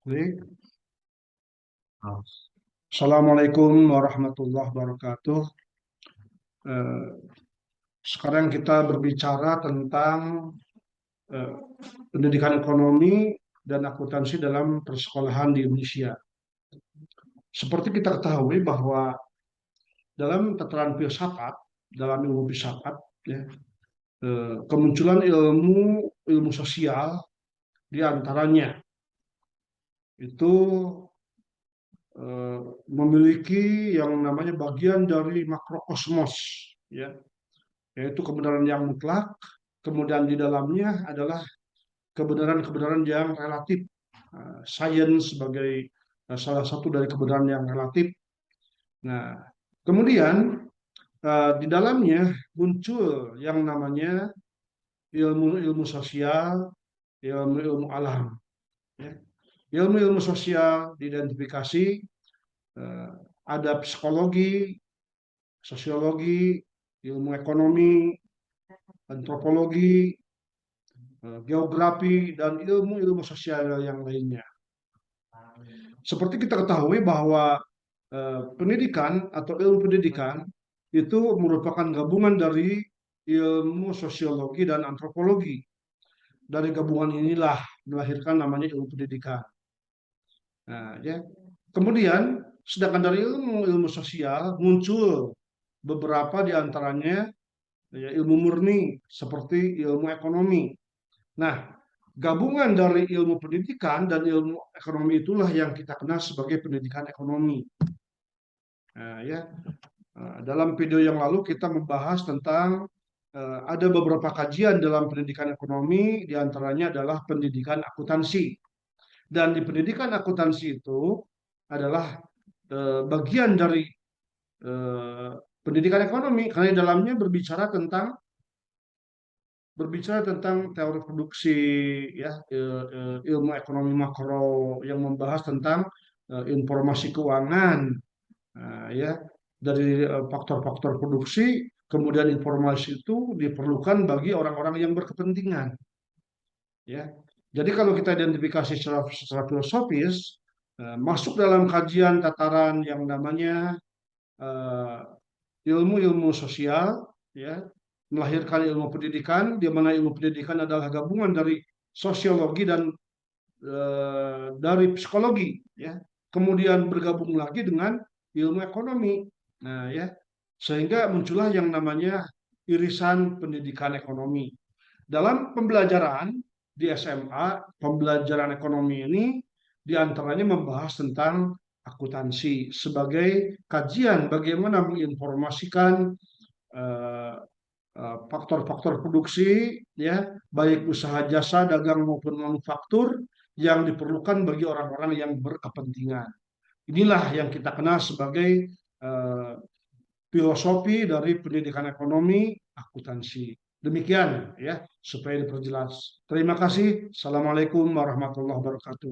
Baik. Assalamualaikum warahmatullahi wabarakatuh. Eh, Sekarang kita berbicara tentang eh, pendidikan ekonomi dan akuntansi dalam persekolahan di Indonesia. Seperti kita ketahui bahwa dalam tataran filsafat, dalam ilmu filsafat, ya, kemunculan ilmu ilmu sosial di antaranya itu eh, memiliki yang namanya bagian dari makrokosmos, ya, yaitu kebenaran yang mutlak, kemudian di dalamnya adalah kebenaran-kebenaran yang relatif. Sains sebagai salah satu dari kebenaran yang relatif. Nah, kemudian di dalamnya muncul yang namanya ilmu-ilmu sosial, ilmu-ilmu alam. Ya. Ilmu-ilmu sosial diidentifikasi, eh, ada psikologi, sosiologi, ilmu ekonomi, antropologi, geografi, dan ilmu-ilmu sosial yang lainnya. Seperti kita ketahui bahwa pendidikan atau ilmu pendidikan itu merupakan gabungan dari ilmu sosiologi dan antropologi. Dari gabungan inilah melahirkan namanya ilmu pendidikan. Nah, ya. Kemudian, sedangkan dari ilmu-ilmu sosial muncul beberapa di antaranya ya, ilmu murni seperti ilmu ekonomi. Nah, gabungan dari ilmu pendidikan dan ilmu ekonomi itulah yang kita kenal sebagai pendidikan ekonomi. Nah, ya, dalam video yang lalu kita membahas tentang ada beberapa kajian dalam pendidikan ekonomi, diantaranya adalah pendidikan akuntansi. Dan di pendidikan akuntansi itu adalah bagian dari eh, pendidikan ekonomi, karena di dalamnya berbicara tentang teori produksi, ya, ilmu ekonomi makro yang membahas tentang informasi keuangan, ya, dari faktor-faktor produksi, kemudian informasi itu diperlukan bagi orang-orang yang berkepentingan, ya. Jadi kalau kita identifikasi secara filosofis, masuk dalam kajian tataran yang namanya eh, ilmu-ilmu sosial, ya, melahirkan ilmu pendidikan, di mana ilmu pendidikan adalah gabungan dari sosiologi dan dari psikologi, ya, kemudian bergabung lagi dengan ilmu ekonomi. Nah, ya, sehingga muncullah yang namanya irisan pendidikan ekonomi. Dalam pembelajaran di SMA, pembelajaran ekonomi ini diantaranya membahas tentang akuntansi sebagai kajian bagaimana menginformasikan eh, faktor-faktor produksi, ya, baik usaha jasa, dagang maupun manufaktur yang diperlukan bagi orang-orang yang berkepentingan. Inilah yang kita kenal sebagai eh, filosofi dari pendidikan ekonomi akuntansi. Demikian, ya, supaya diperjelas. Terima kasih. Assalamualaikum warahmatullahi wabarakatuh.